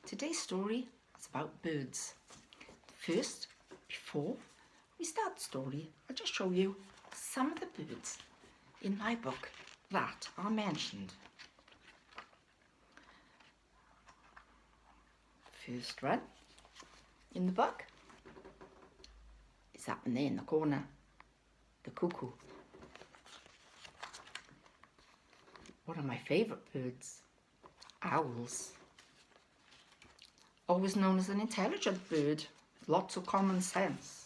Today's story is about birds. First, before we start the story, I'll just show you some of the birds in my book that are mentioned. First one in the book is that one there in the corner, the cuckoo. One of my favourite birds, owls. Always known as an intelligent bird, with lots of common sense.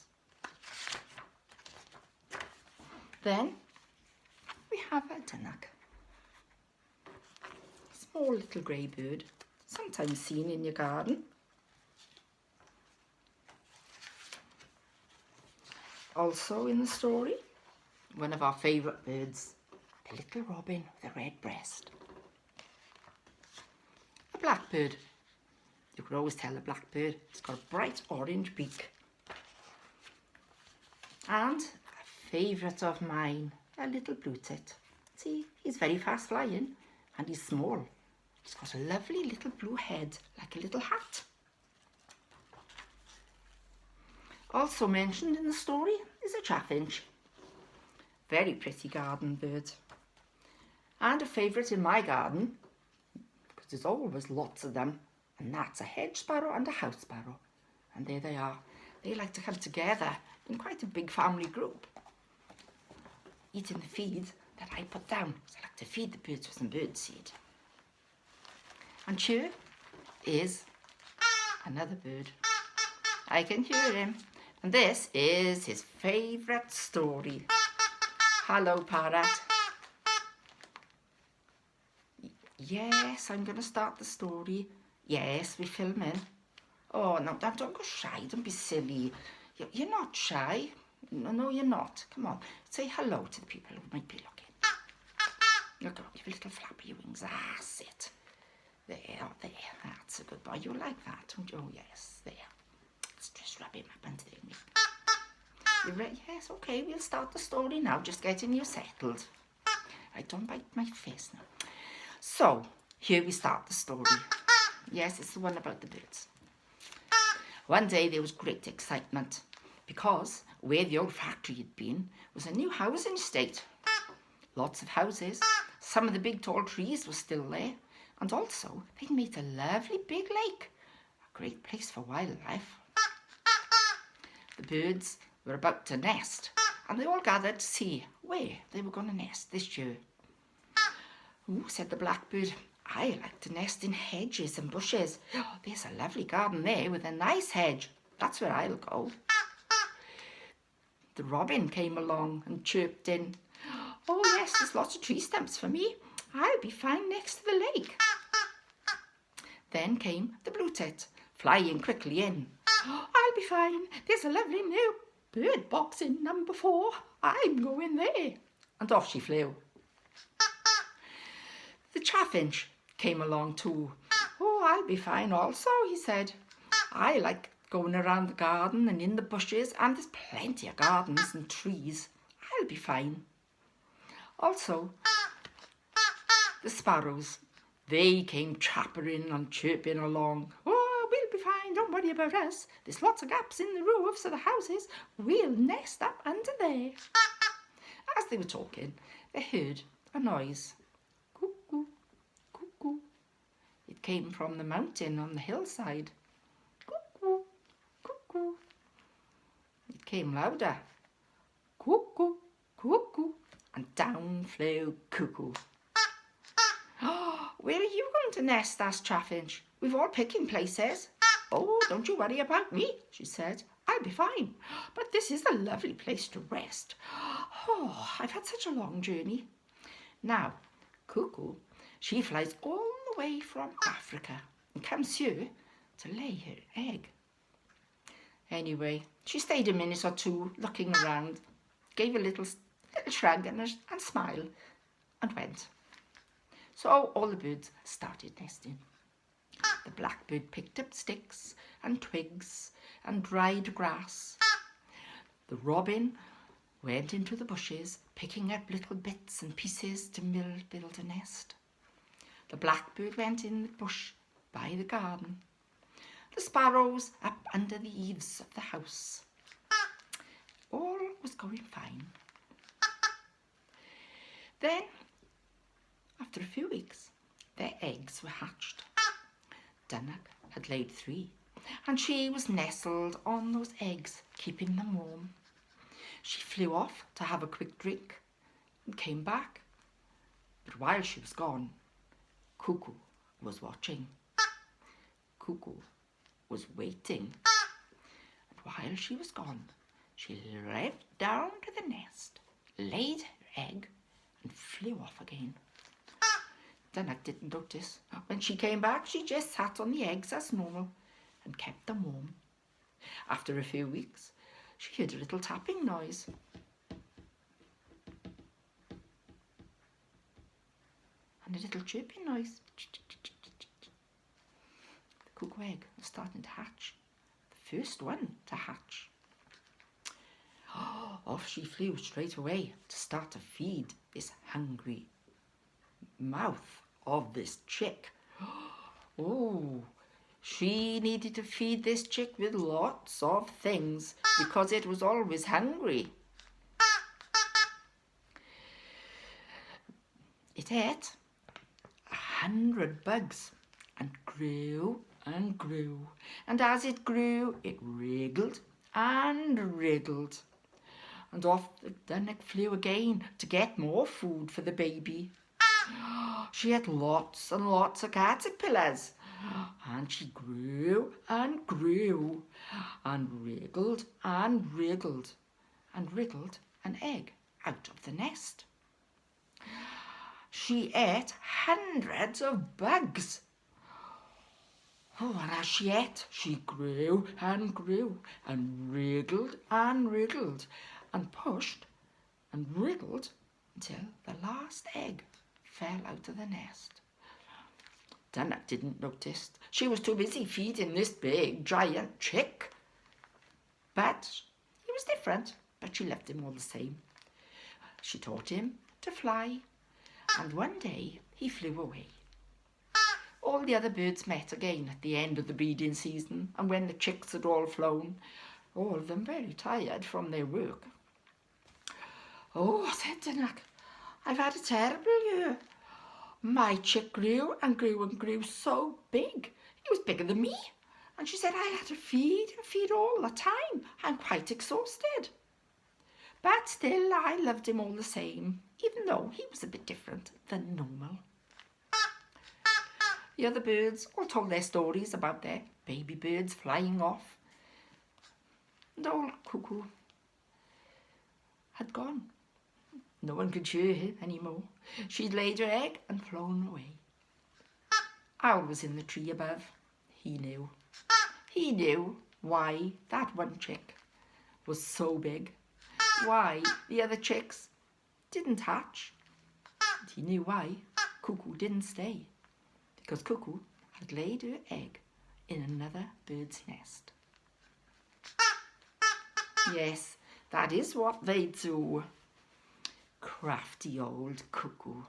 Then we have a dunnock, small little grey bird, sometimes seen in your garden. Also in the story, one of our favourite birds, the little robin with a red breast. A blackbird. You could always tell a blackbird, it's got a bright orange beak. And a favourite of mine, a little blue tit. See, he's very fast flying and he's small. He's got a lovely little blue head, like a little hat. Also mentioned in the story is a chaffinch. Very pretty garden bird. And a favourite in my garden, because there's always lots of them, and that's a hedge sparrow and a house sparrow. And there they are. They like to come together in quite a big family group, eating the feed that I put down. So I like to feed the birds with some bird seed. And here is another bird. I can hear him. And this is his favourite story. Hello, parrot. Yes, I'm going to start the story. Yes, we're filming. Oh, no, don't go shy. Don't be silly. You're not shy. No, you're not. Come on. Say hello to the people who might be looking. Look, give a little flappy wings. That's it. There. That's a good boy. You like that, don't you? Oh, yes, there. Let's just rub him up under there. You ready? Yes, okay. We'll start the story now. Just getting you settled. Right, don't bite my face now. So, here we start the story. Yes, it's the one about the birds. One day there was great excitement because where the old factory had been was a new housing estate. Lots of houses. Some of the big tall trees were still there. And also they'd made a lovely big lake. A great place for wildlife. The birds were about to nest and they all gathered to see where they were going to nest this year. "Ooh," said the blackbird, "I like to nest in hedges and bushes. Oh, there's a lovely garden there with a nice hedge. That's where I'll go." The robin came along and chirped in, "Oh yes, there's lots of tree stumps for me. I'll be fine next to the lake." Then came the blue tit, flying quickly in. "Oh, I'll be fine. There's a lovely new bird box in number 4. I'm going there." And off she flew. The chaffinch came along too. "Oh, I'll be fine also," he said. "I like going around the garden and in the bushes, and there's plenty of gardens and trees. I'll be fine." Also, the sparrows, they came chattering and chirping along. "Oh, we'll be fine, don't worry about us. There's lots of gaps in the roofs of the houses. We'll nest up under there." As they were talking, they heard a noise. Cuckoo, cuckoo. It came from the mountain on the hillside. Cuckoo, cuckoo. It came louder. Cuckoo, cuckoo. And down flew Cuckoo. "Oh, where are you going to nest?" asked Chaffinch. "We've all picking places." "Oh, don't you worry about me," she said. "I'll be fine. But this is a lovely place to rest. Oh, I've had such a long journey." Now, Cuckoo, she flies all the way from Africa and comes here to lay her egg. Anyway, she stayed a minute or two looking around, gave a little shrug and smile, and went. So all the birds started nesting. The blackbird picked up sticks and twigs and dried grass. The robin went into the bushes, picking up little bits and pieces to build a nest. The blackbird went in the bush by the garden, the sparrows up under the eaves of the house. All was going fine. Then, after a few weeks, their eggs were hatched. Dynoc had laid 3, and she was nestled on those eggs, keeping them warm. She flew off to have a quick drink and came back. But while she was gone, Cuckoo was watching. Cuckoo was waiting. And while she was gone, she leapt down to the nest, laid her egg, and flew off again. Dynoc didn't notice. When she came back, she just sat on the eggs as normal and kept them warm. After a few weeks, she heard a little tapping noise. And a little chirping noise. The cuckoo egg was starting to hatch. The first one to hatch. Off she flew straight away to start to feed this hungry mouth of this chick. Oh, she needed to feed this chick with lots of things because it was always hungry. It ate 100 bugs and grew and grew. And as it grew, it wriggled and wriggled. And off the Dynoc flew again to get more food for the baby. She had lots and lots of caterpillars. And she grew and grew and wriggled and wriggled and wriggled an egg out of the nest. She ate hundreds of bugs. Oh, and as she ate, she grew and grew and wriggled and pushed and wriggled until the last egg fell out of the nest. Dynoc didn't notice. She was too busy feeding this big, giant chick. But he was different, but she loved him all the same. She taught him to fly, and one day he flew away. All the other birds met again at the end of the breeding season, and when the chicks had all flown, all of them very tired from their work. "Oh," said Dynoc, "I've had a terrible year. My chick grew and grew and grew so big. He was bigger than me. And she said I had to feed and feed all the time. I'm quite exhausted. But still, I loved him all the same, even though he was a bit different than normal." The other birds all told their stories about their baby birds flying off. And old Cuckoo had gone. No one could hear her anymore. She'd laid her egg and flown away. Owl was in the tree above. He knew. He knew why that one chick was so big. Why the other chicks didn't hatch. And he knew why Cuckoo didn't stay. Because Cuckoo had laid her egg in another bird's nest. Yes, that is what they do. Crafty old Cuckoo.